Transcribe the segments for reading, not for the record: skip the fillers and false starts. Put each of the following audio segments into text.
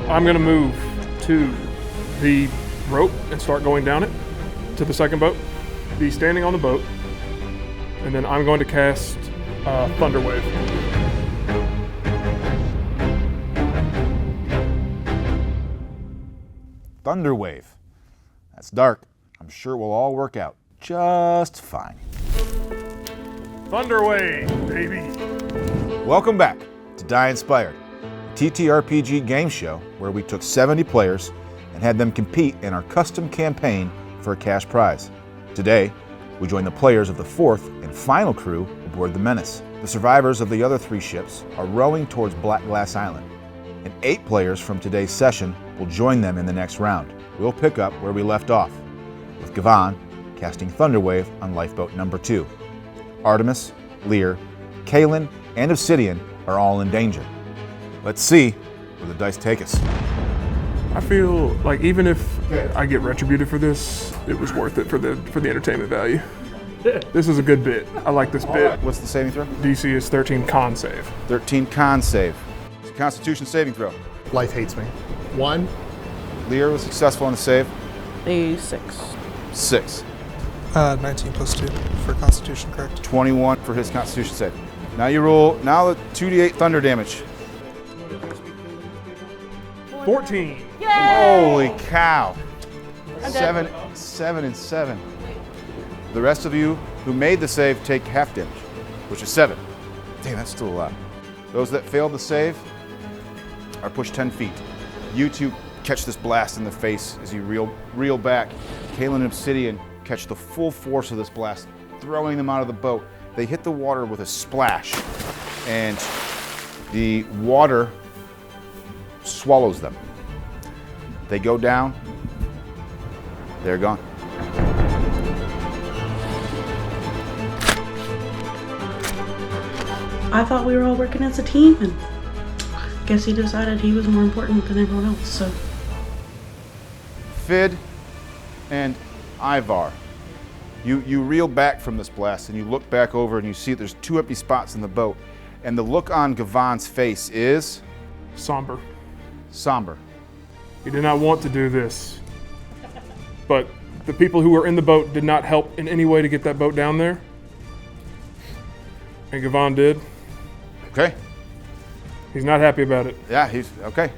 I'm gonna move to the rope and start going down it to the second boat. Be standing on the boat, and then I'm going to cast Thunder Wave. Thunder Wave. That's dark. I'm sure we'll all work out just fine. Thunder Wave, baby. Welcome back to Die Inspired, a TTRPG game show where we took 70 players and had them compete in our custom campaign for a cash prize. Today, we join the players of the fourth and final crew aboard the Menace. The survivors of the other 3 ships are rowing towards Black Glass Island, and 8 players from today's session will join them in the next round. We'll pick up where we left off, with Gavaan casting Thunder Wave on lifeboat number 2. Artemis, Lear, Kalen, and Obsidian are all in danger. Let's see where the dice take us. I feel like even if I get retributed for this, it was worth it for the entertainment value. This is a good bit. I like this bit. What's the saving throw? DC is 13 con save. 13 con save. It's a Constitution saving throw. Life hates me. 1. Lear was successful on the save. A 6. 6. 19 plus 2 for Constitution, correct? 21 for his Constitution save. Now you roll, now the 2d8 thunder damage. 14. Yay! Holy cow. I'm 7 and 7. The rest of you who made the save take half damage, which is 7. Damn, that's still a lot. Those that failed the save are pushed 10 feet. You two catch this blast in the face as you reel back. Kalen and Obsidian catch the full force of this blast, throwing them out of the boat. They hit the water with a splash, and the water swallows them. They go down, they're gone. I thought we were all working as a team, and I guess he decided he was more important than everyone else, so. Fid and Ivar, you reel back from this blast and you look back over and you see there's 2 empty spots in the boat, and the look on Gavaan's face is Somber. somber. He did not want to do this, but the people who were in the boat did not help in any way to get that boat down there, and Gavaan did. Okay. He's not happy about it. Yeah, he's okay.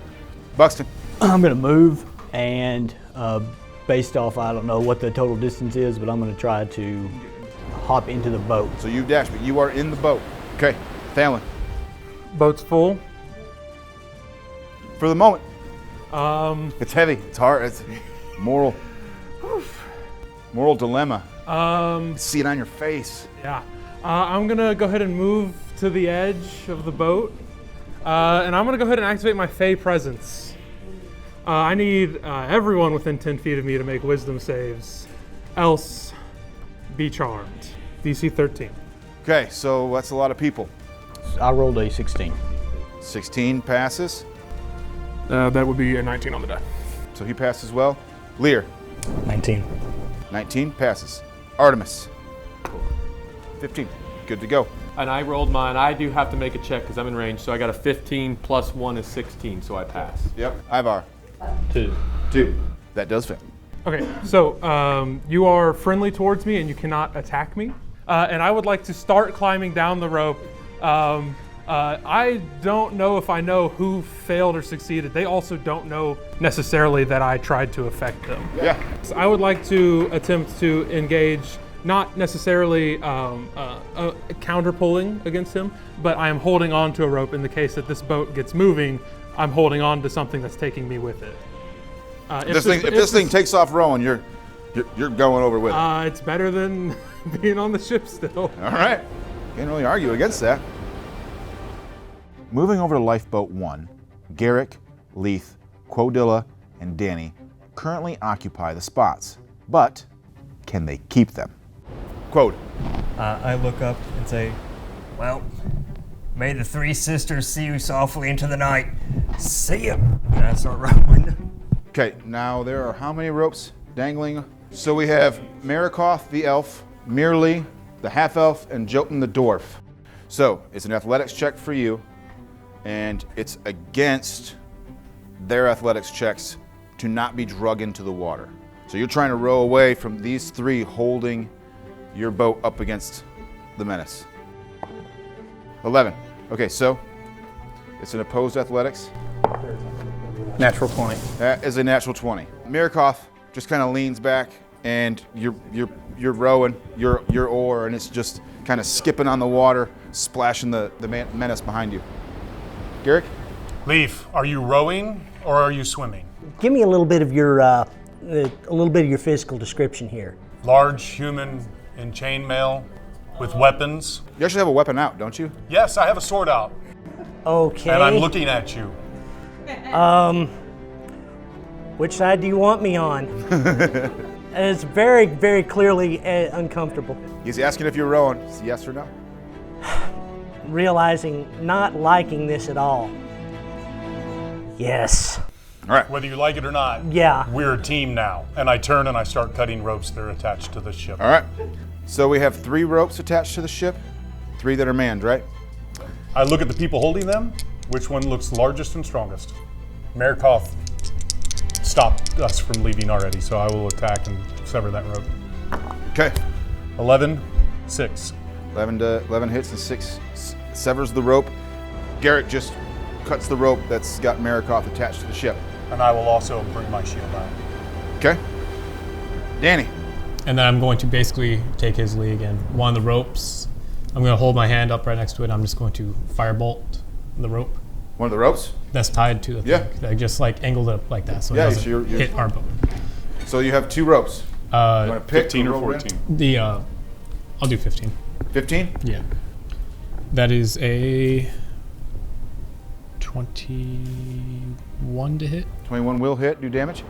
Buxton. I'm gonna move, and based off, I don't know what the total distance is, but I'm gonna try to hop into the boat. So you dash, but you are in the boat. Okay, Thalen. Boat's full. For the moment. Um, It's heavy, it's hard, it's moral dilemma. See it on your face. yeah. I'm gonna go ahead and move to the edge of the boat, and I'm gonna go ahead and activate my Fey Presence. I need everyone within 10 feet of me to make wisdom saves, else be charmed. DC 13. Okay, so that's a lot of people. I rolled a 16. 16 passes, That would be a 19 on the die. so he passes well. Lear. 19. 19 passes. Artemis. 15. Good to go. And I rolled mine. I do have to make a check because I'm in range, so I got a 15 plus 1 is 16, so I pass. Yep. Ivar. 2. 2. That does fit. Okay, so you are friendly towards me and you cannot attack me. And I would like to start climbing down the rope. I don't know if I know who failed or succeeded. They also don't know necessarily that I tried to affect them. Yeah. So I would like to attempt to engage, not necessarily counter pulling against him, but I am holding on to a rope in the case that this boat gets moving. I'm holding on to something that's taking me with it. If this thing takes off rowing, you're going over with it. It's better than being on the ship still. All right. Can't really argue against that. Moving over to Lifeboat 1, Garrick, Leith, Quodilla, and Danny currently occupy the spots, but can they keep them? Quote. I look up and say, well, may the 3 sisters see you softly into the night. See ya. And I start rowing. Okay, now there are how many ropes dangling? So we have Marikoth the elf, Mirli the half-elf, and Jotun the dwarf. So it's an athletics check for you, and it's against their athletics checks to not be drug into the water. So you're trying to row away from these three holding your boat up against the Menace. 11. Okay, so it's an opposed athletics. Natural 20. That is a natural 20. Mirkoff just kind of leans back, and you're rowing your oar, and it's just kind of skipping on the water, splashing the Menace behind you. Garrick? Leaf, are you rowing or are you swimming? Give me a little bit of your physical description here. Large human in chainmail with weapons. You actually have a weapon out, don't you? Yes, I have a sword out. Okay. And I'm looking at you. Which side do you want me on? It's very, very clearly uncomfortable. He's asking if you're rowing. Is it yes or no? Realizing not liking this at all. Yes. All right. Whether you like it or not, Yeah. we're a team now. And I turn and I start cutting ropes that are attached to the ship. All right. So we have 3 ropes attached to the ship, 3 that are manned, right? I look at the people holding them. Which one looks largest and strongest? Marikov stopped us from leaving already, so I will attack and sever that rope. Okay. 11, 6. 11 hits and 6 severs the rope. Garrett just cuts the rope that's got Marikov attached to the ship. And I will also bring my shield out. Okay. Danny. And then I'm going to basically take his lead again. One of the ropes, I'm going to hold my hand up right next to it. I'm just going to firebolt the rope. One of the ropes? That's tied to the thing. I just like angled it up like that so it doesn't so you're hit our boat. So you have 2 ropes. You want to pick 15 or roll 14? The I'll do 15. 15? Yeah. That is a 21 to hit. 21 will hit. Do damage?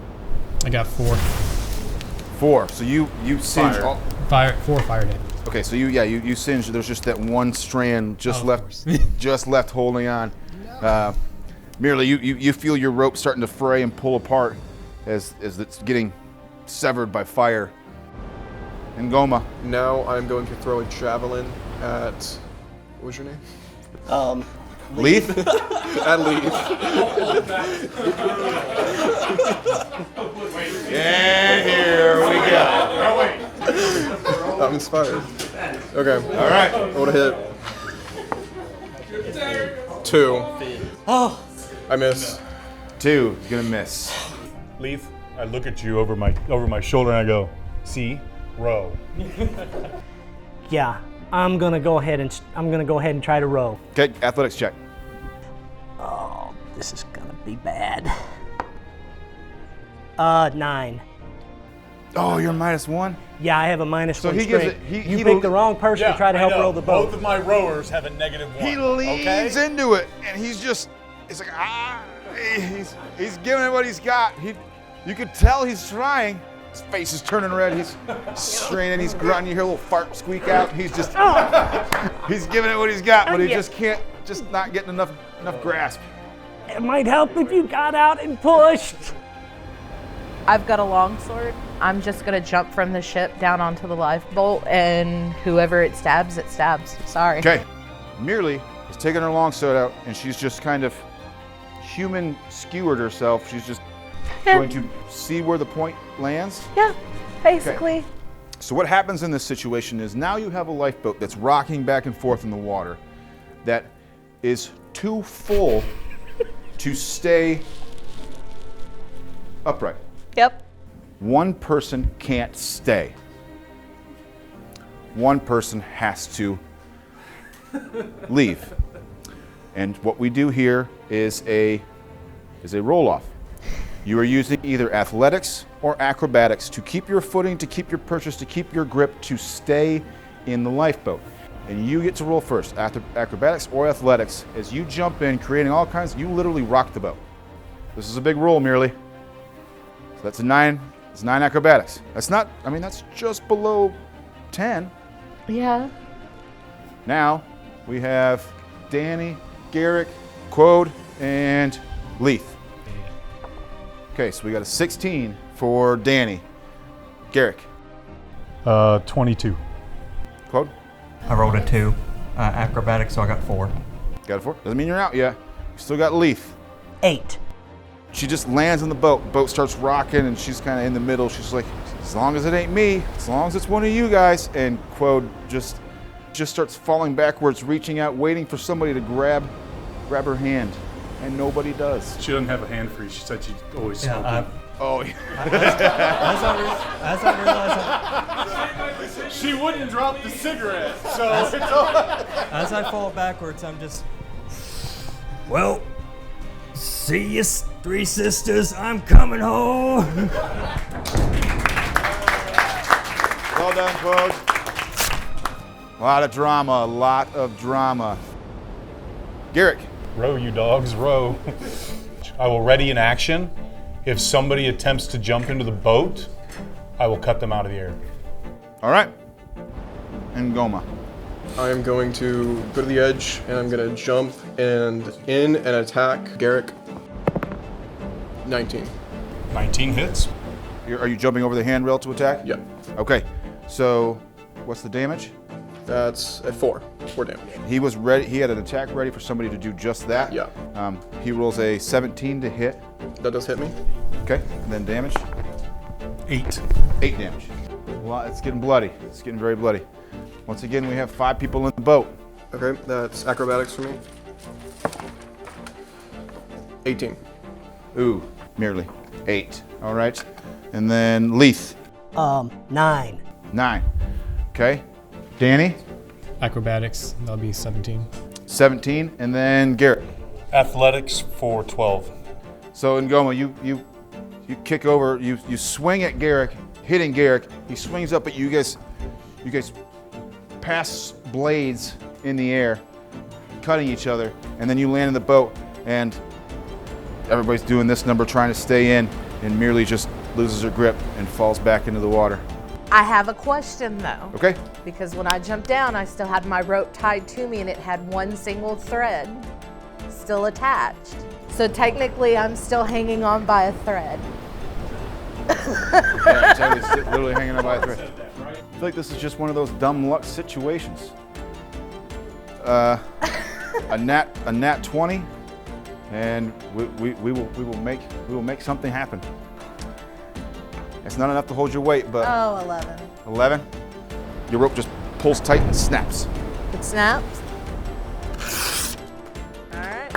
I got 4. 4. So you singe all. 4 fire damage. Okay, so you singe. There's just that one strand just left holding on. Merely you feel your rope starting to fray and pull apart as it's getting severed by fire. And Goma. Now I'm going to throw a javelin at, what was your name? Leaf? At Leaf. And here we go. I'm inspired. Okay. All right. I would have hit 2. Oh. I miss. 2. You're gonna miss. Leaf, I look at you over my shoulder and I go, see, row. Yeah. I'm gonna go ahead and try to row. Okay, athletics check. Oh, this is gonna be bad. 9. Oh, you're -1? Yeah, I have a -1 So he strength. gives it. You picked the wrong person to try to help row the boat. Both of my rowers have a -1. He leans into it, and he's like, he's giving it what he's got. You could tell he's trying. His face is turning red. He's straining. He's grunting. You hear a little fart squeak out. He's just, he's giving it what he's got, but he just can't, just not getting enough grasp. It might help if you got out and pushed. I've got a longsword. I'm just gonna jump from the ship down onto the lifeboat, and whoever it stabs, it stabs. Sorry. Okay. Merely is taking her longsword out, and she's just kind of human skewered herself. She's just going to see where the point lands. Yeah, basically. Okay. So what happens in this situation is now you have a lifeboat that's rocking back and forth in the water that is too full to stay upright. Yep. One person can't stay. One person has to leave. And what we do here is a roll-off. You are using either athletics or acrobatics to keep your footing, to keep your purchase, to keep your grip, to stay in the lifeboat. And you get to roll first, acrobatics or athletics. As you jump in, creating all kinds, you literally rock the boat. This is a big roll, merely. So that's a 9. It's 9 acrobatics. That's not, I mean, that's just below 10. Yeah. Now we have Danny, Garrick, Quode, and Leith. Okay, so we got a 16 for Danny. Garrick. 22. Quode? I rolled a 2. Acrobatics, so I got 4. Got a 4? Doesn't mean you're out yet. You still got Leith. 8. she just lands on the boat. Boat starts rocking, and she's kind of in the middle. She's like, as long as it ain't me, as long as it's one of you guys. And Quode just starts falling backwards, reaching out, waiting for somebody to grab her hand, and nobody does. She doesn't have a hand free. She said she's always smoking. Oh, As I realize she wouldn't drop the cigarette, so as I fall backwards, I'm just, well, see you, three sisters. I'm coming home. Well done, Quode. A lot of drama. Garrick. Row, you dogs, row. I will ready an action. If somebody attempts to jump into the boat, I will cut them out of the air. All right. And Goma. I am going to go to the edge, and I'm going to jump and attack Garrick. 19. 19 hits. Are you jumping over the handrail to attack? Yeah. Okay. So, what's the damage? That's at 4 damage. He was ready. He had an attack ready for somebody to do just that. Yeah. He rolls a 17 to hit. That does hit me. Okay. And then damage? 8. 8 damage. Well, it's getting bloody. It's getting very bloody. Once again, we have 5 people in the boat. Okay, that's acrobatics for me. 18. Ooh, merely 8. All right. And then Leith. 9. 9. Okay. Danny. Acrobatics, that'll be 17. 17. And then Garrett. Athletics for 12. So Ngoma, you kick over, you swing at Garrick, hitting Garrick. He swings up at you guys pass blades in the air, cutting each other, and then you land in the boat, and everybody's doing this number, trying to stay in, and merely just loses her grip and falls back into the water. I have a question though. Okay. Because when I jumped down, I still had my rope tied to me and it had one single thread still attached. So technically I'm still hanging on by a thread. Yeah, exactly. It's literally hanging on by a thread. I feel like this is just one of those dumb luck situations. A nat 20, and we will make something happen. It's not enough to hold your weight, but 11. 11. Your rope just pulls tight and snaps. It snaps. All right.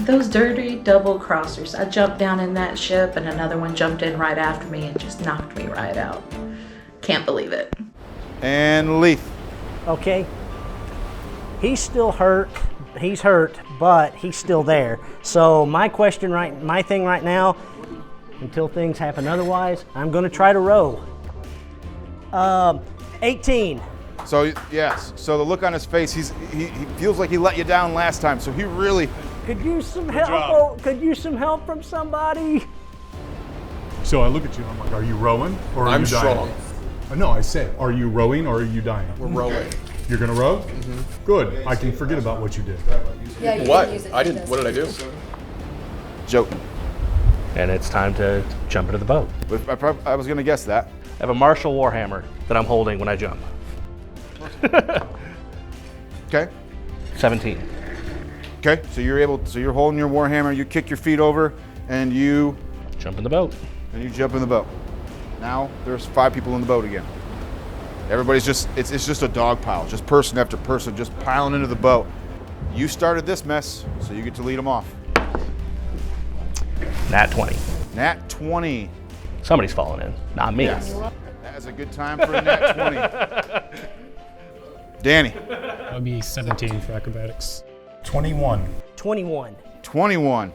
Those dirty double crossers. I jumped down in that ship and another one jumped in right after me and just knocked me right out. Can't believe it. And Leaf. Okay. He's still hurt. He's hurt, but he's still there. So my thing right now, until things happen otherwise, I'm going to try to row. 18. So yes. So the look on his face, he feels like he let you down last time. So he really. Could use some help. Could use some help from somebody. So I look at you and I'm like, are you rowing or are I'm you dying? strong. No, I said, are you rowing or are you dying? We're rowing. You're gonna row? Mm-hmm. Good. I can forget about what you did. Yeah, you What? can use it I to didn't. What did I do? Joke. And it's time to jump into the boat. I was gonna guess that. I have a martial warhammer that I'm holding when I jump. Okay. 17. Okay. So you're holding your warhammer. You kick your feet over, and you jump in the boat. And you jump in the boat. Now there's 5 people in the boat again. Everybody's it's just a dog pile, just person after person, just piling into the boat. You started this mess, so you get to lead them off. Nat 20. Nat 20. Somebody's falling in, not me. Yes. That's a good time for a nat 20. Danny. That'll be 17 for acrobatics. 21. 21. 21.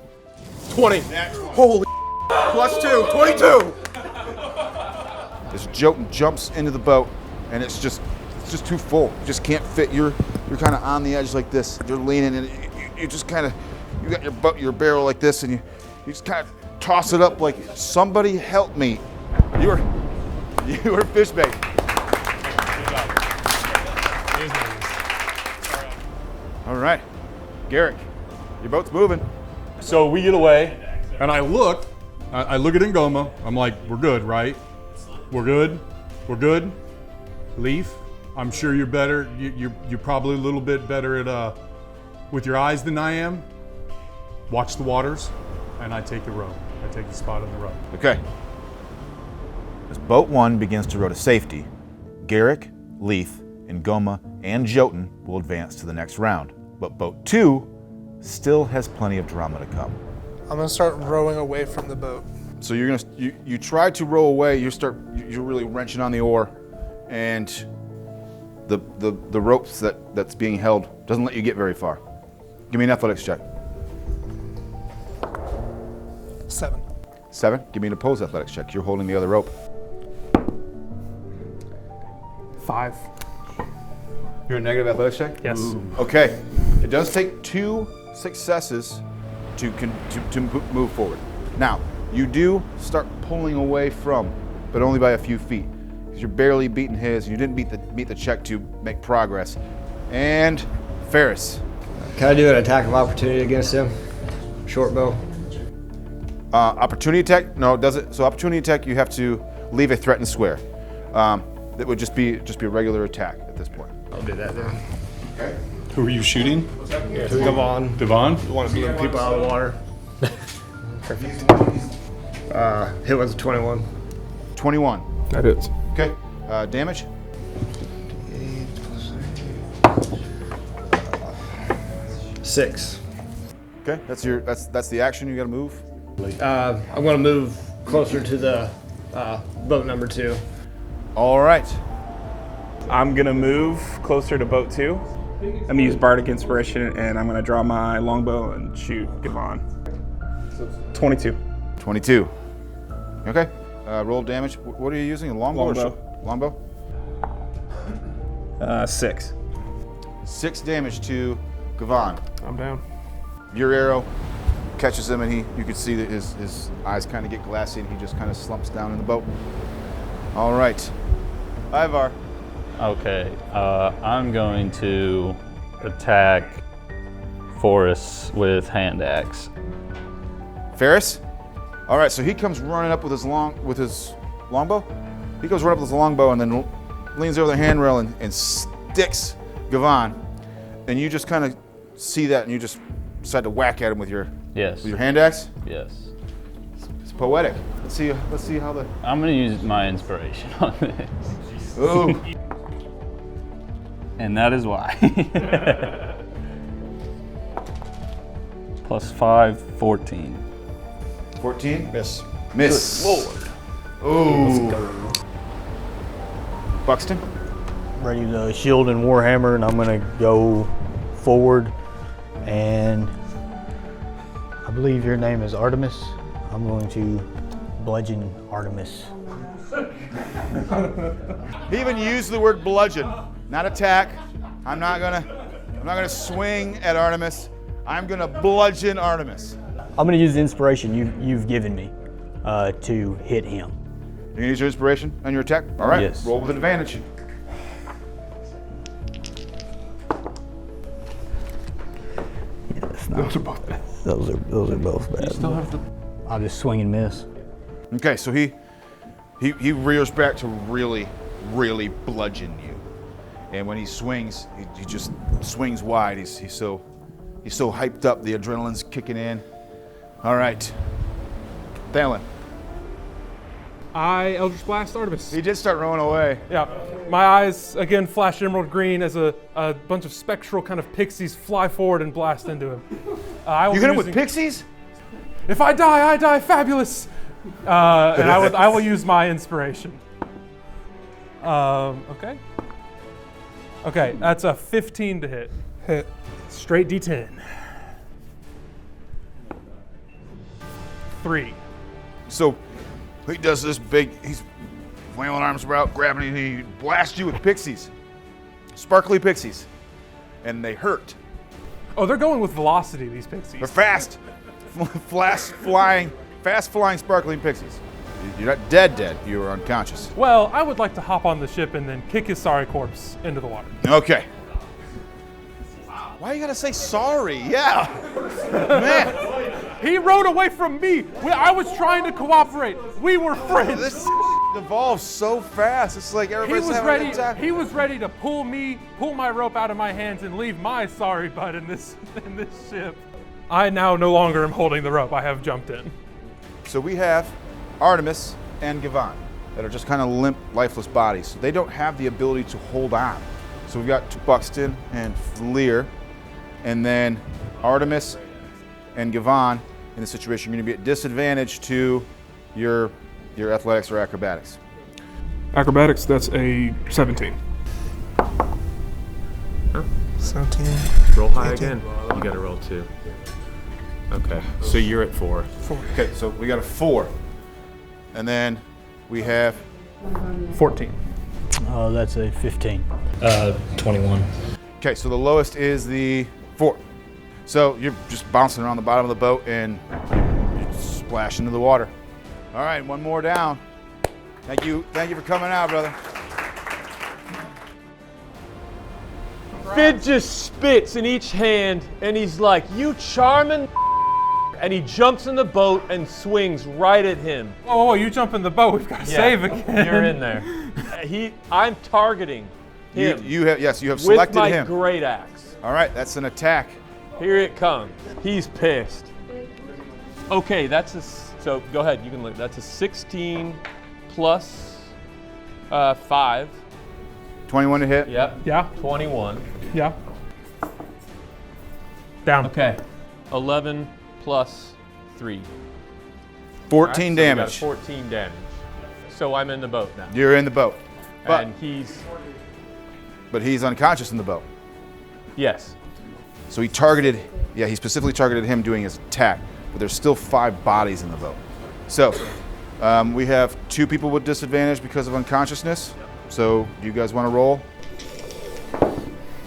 20. Holy +2. 22. This joke jumps into the boat, and it's just too full. You just can't fit. You're kind of on the edge like this. You're leaning, and you just kind of, you got your barrel like this, and you just kind of toss it up like, somebody help me. You were fish bait. All right, Garrick, your boat's moving. So we get away, and I look at Ngoma. I'm like, we're good, right? We're good. We're good. Leaf, I'm sure you're better. You're probably a little bit better at with your eyes than I am. watch the waters, and I take the row. I take the spot on the row. Okay. As boat 1 begins to row to safety, Garrick, Leith, Ngoma, and Jotun will advance to the next round. But boat 2 still has plenty of drama to come. I'm gonna start rowing away from the boat. So you're gonna you try to row away. You're really wrenching on the oar, and the ropes that's being held doesn't let you get very far. Give me an athletics check. 7. 7. Give me an opposed athletics check. You're holding the other rope. 5. You're a negative athletics check? Yes. Ooh. Okay. It does take 2 successes to move forward. Now, you do start pulling away from, but only by a few feet. Because you're barely beating his, and you didn't beat the check to make progress. And Ferris. Can I do an attack of opportunity against him? Short bow. Opportunity attack? No, it doesn't. So opportunity attack, you have to leave a threatened square. That would just be a regular attack at this point. I'll do that then. Okay. Who are you shooting? Yeah, Gavaan. Gavaan? You want to blow people out of the water. Perfect. Hit was a 21. 21. That hits. Okay. Damage? 6. Okay. That's the action. You got to move. I'm going to move closer to the boat number 2. All right. I'm gonna move closer to boat 2. I'm gonna use Bardic Inspiration, and I'm gonna draw my longbow and shoot Gavaan. 22. 22. Okay. Roll damage. What are you using? A longbow? Longbow. 6. 6 damage to Gavaan. I'm down. Your arrow catches him, and you can see that his eyes kind of get glassy, and he just kind of slumps down in the boat. All right. Ivar. Okay, I'm going to attack Forrest with hand axe. Ferris? All right, so he comes running up with his longbow. He comes running up with his longbow and then leans over the handrail and sticks Gavaan. And you just kind of see that, and you just decide to whack at him with your hand axe. Yes. It's poetic. Let's see how the. I'm going to use my inspiration on this. Ooh. And that is why. Plus 5, 14. 14? Miss. Miss. Good Lord. Ooh. Buxton? Ready to shield and warhammer, and I'm gonna go forward. And I believe your name is Artemis. I'm going to bludgeon Artemis. He even used the word bludgeon, not attack. I'm not gonna swing at Artemis. I'm gonna bludgeon Artemis. I'm gonna use the inspiration you've given me to hit him. You're gonna use your inspiration on your attack? All right. Yes. Roll with advantage. Those are both bad. Those are both bad. You still have the. I'll just swing and miss. Okay, so he rears back to really bludgeon you, and when he swings, he just swings wide. He's so hyped up. The adrenaline's kicking in. All right, Thalen. I Eldritch Blast Artemis. He did start rowing away. Yeah. My eyes again flash emerald green as a bunch of spectral kind of pixies fly forward and blast into him. You hit him with pixies? If I die fabulous. And I will use my inspiration. Okay. Okay, that's a 15 to hit. Hit. Straight D10. 3. So he does this big, he's flailing arms about, grabbing you, and he blasts you with pixies. Sparkly pixies. And they hurt. Oh, they're going with velocity, these pixies. They're fast. Fast flying sparkling pixies. You're not dead. You are unconscious. Well, I would like to hop on the ship and then kick his sorry corpse into the water. Okay. Why you gotta say sorry? Yeah. Man. He rode away from me. I was trying to cooperate. We were friends. This evolves so fast. It's like everybody's having a good time. He was ready to pull my rope out of my hands and leave my sorry butt in this ship. I now no longer am holding the rope. I have jumped in. So we have Artemis and Gavaan that are just kind of limp, lifeless bodies. They don't have the ability to hold on. So we've got Buxton and Lear, and then Artemis and Gavaan in the situation. You're going to be at disadvantage to your athletics or acrobatics. Acrobatics, that's a 17. 17. Roll high again. You gotta roll 2. Okay, so you're at 4. 4. Okay, so we got a 4. And then we have 14. Oh, that's a 15. 21. Okay, so the lowest is the 4. So you're just bouncing around the bottom of the boat and you splash into the water. All right, one more down. Thank you for coming out, brother. Fid just spits in each hand, and he's like, "You charming," and he jumps in the boat and swings right at him. Oh, you jump in the boat. We've got to save again. You're in there. I'm targeting him. You have selected with my him. great axe. All right, that's an attack. Here it comes. He's pissed. Okay, so go ahead. You can look. That's a 16 plus 5. 21 to hit. Yep. Yeah. 21. Yeah. Down. Okay. 11 plus 3. 14 damage. So we got 14 damage. So I'm in the boat now. You're in the boat. But And he's unconscious in the boat. Yes. So he specifically targeted him doing his attack, but there's still 5 bodies in the boat. So we have 2 people with disadvantage because of unconsciousness. So do you guys want to roll?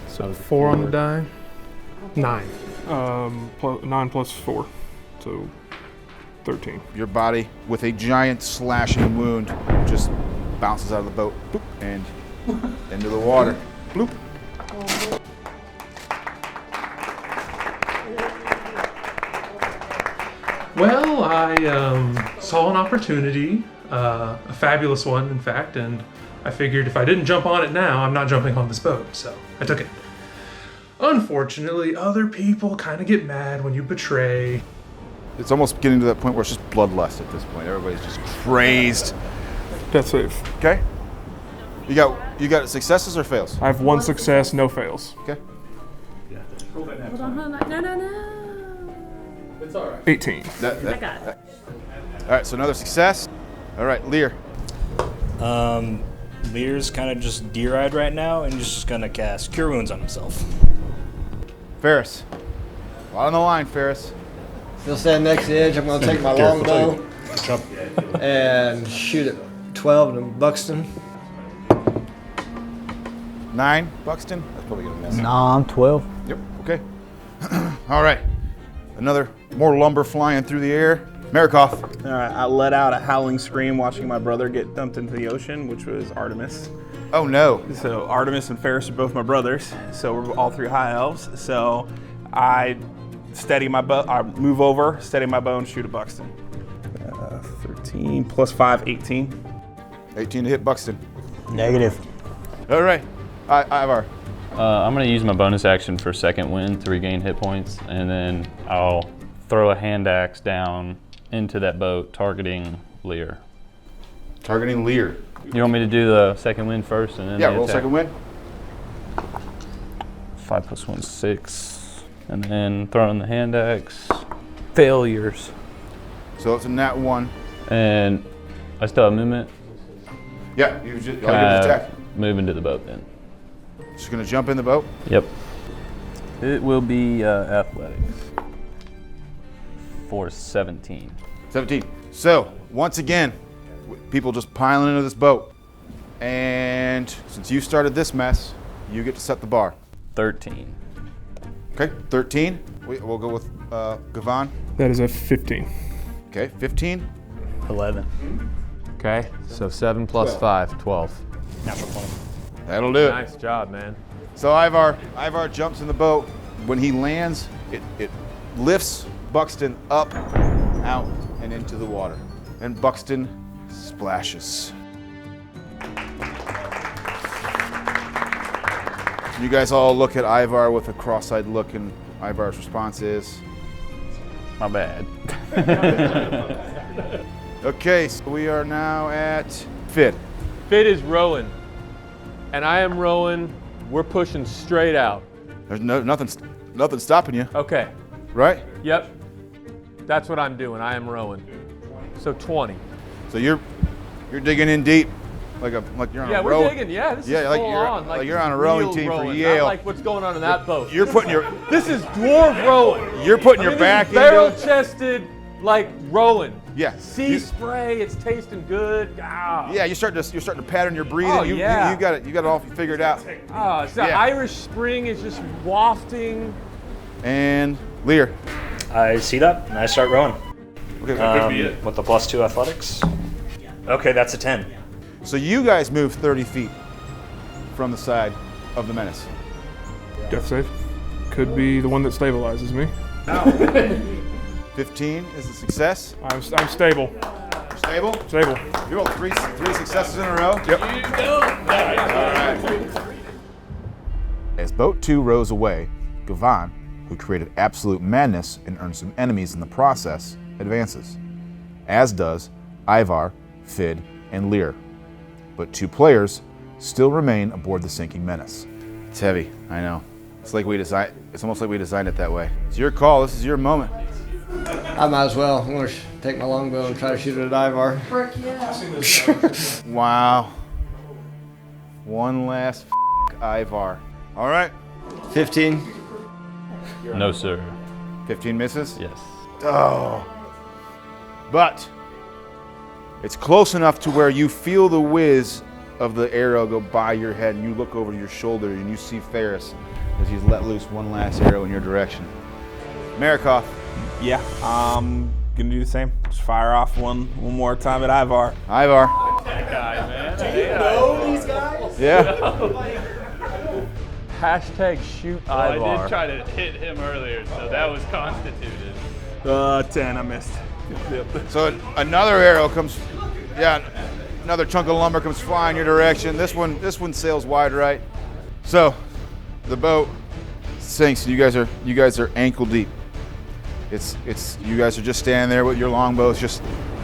So 4 on the die. 9. 9 plus 4. So 13. Your body, with a giant slashing wound, just bounces out of the boat boop, and into the water. Bloop. Well, I saw an opportunity, a fabulous one, in fact, and I figured if I didn't jump on it now, I'm not jumping on this boat, so I took it. Unfortunately, other people kind of get mad when you betray. It's almost getting to that point where it's just bloodlust at this point. Everybody's just crazed. Death save. Okay. You got successes or fails? I have 1 success, no fails. Okay. Hold on. No. It's all right. 18. I got it. All right, so another success. All right, Lear. Lear's kind of just deer-eyed right now and just gonna cast Cure Wounds on himself. Ferris. A lot on the line, Ferris. Still standing next to the edge. I'm going to take my longbow and shoot at 12 and Buxton. 9, Buxton. That's probably going to miss. Nah, I'm 12. Yep, okay. All right. Another more lumber flying through the air. Marikoff. All right, I let out a howling scream watching my brother get dumped into the ocean, which was Artemis. Oh no. So Artemis and Ferris are both my brothers, so we're all 3 high elves. So I steady my bow, I move over, steady my bow, and shoot at Buxton. 13 plus 5, 18. 18 to hit Buxton. Negative. All right. Ivar. I'm going to use my bonus action for second wind to regain hit points, and then I'll throw a hand axe down into that boat, targeting Lear. Targeting Lear. You want me to do the second wind first, and then Yeah, the roll attack? second wind. 5 plus 1 is 6, and then throwing the hand axe. Failures. So it's a nat 1. And I still have movement. Yeah, you just Can I attack. move into the boat then? Just gonna jump in the boat. Yep. It will be athletics for 17. 17. So once again, people just piling into this boat. And since you started this mess, you get to set the bar. 13. Okay, 13. We'll go with Gavaan. That is a 15. Okay, 15. 11. Okay, so 7 plus 5, 12. Natural 20. That'll do it. Nice job, man. So Ivar jumps in the boat. When he lands, it lifts Buxton up, out, and into the water. And Buxton splashes. You guys all look at Ivar with a cross-eyed look, and Ivar's response is, My bad. Okay, so we are now at Fid. Fid is rowing, and I am rowing. We're pushing straight out. There's nothing stopping you. Okay. Right? Yep. That's what I'm doing. I am rowing. So 20. So you're digging in deep, like you're on a row. We're digging. Yeah, this is like full you're on. Like you're on a rowing team for Yale. Not like what's going on in that boat. You're putting your. This is dwarf rowing. You're putting your back into it. Barrel-chested, like rowing. Yeah. Sea spray. It's tasting good. Ah. Yeah, you're starting to pattern your breathing. Oh, you yeah. got it all figured out. Ah, so Irish Spring is just wafting. And Lear. I see that and I start rowing. Okay, that could be it. With the +2 athletics. Okay, that's a 10. So you guys move 30 feet from the side of the Menace. Death save. Could be the one that stabilizes me. 15 is a success. I'm stable. You're stable? Stable. You rolled three successes in a row? Yep. All right. As Boat 2 rows away, Gavaan, who created absolute madness and earned some enemies in the process, advances. As does Ivar, Fid, and Lear. But 2 players still remain aboard the sinking Menace. It's heavy, I know. It's almost like we designed it that way. It's your call, this is your moment. I might as well. I'm going to take my longbow and try to shoot it at Ivar. Frick yeah. Wow. One last Ivar. All right. 15. No, sir. 15 misses? Yes. Oh. But it's close enough to where you feel the whiz of the arrow go by your head, and you look over your shoulder and you see Ferris as he's let loose one last arrow in your direction. Marikoff. Yeah, I'm gonna do the same. Just fire off one more time at Ivar. Ivar. That guy, man. Do you know these guys? Yeah. Hashtag shoot Well, Ivar. I did try to hit him earlier, so that was constituted. 10, I missed. So another arrow comes, another chunk of lumber comes flying your direction. This one sails wide right. So the boat sinks. You guys are ankle deep. It's you guys are just standing there with your longbows. Just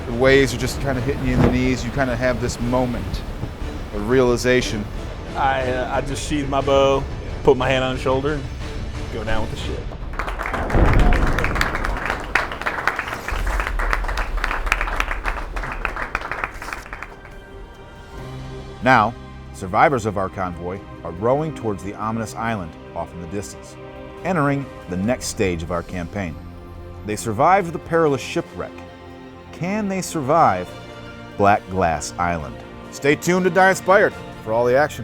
the waves are just kind of hitting you in the knees. You kind of have this moment of realization. I just sheathe my bow, put my hand on the shoulder, and go down with the ship. Now, survivors of our convoy are rowing towards the ominous island off in the distance, entering the next stage of our campaign. They survived the perilous shipwreck. Can they survive Black Glass Island? Stay tuned to Die Inspired for all the action.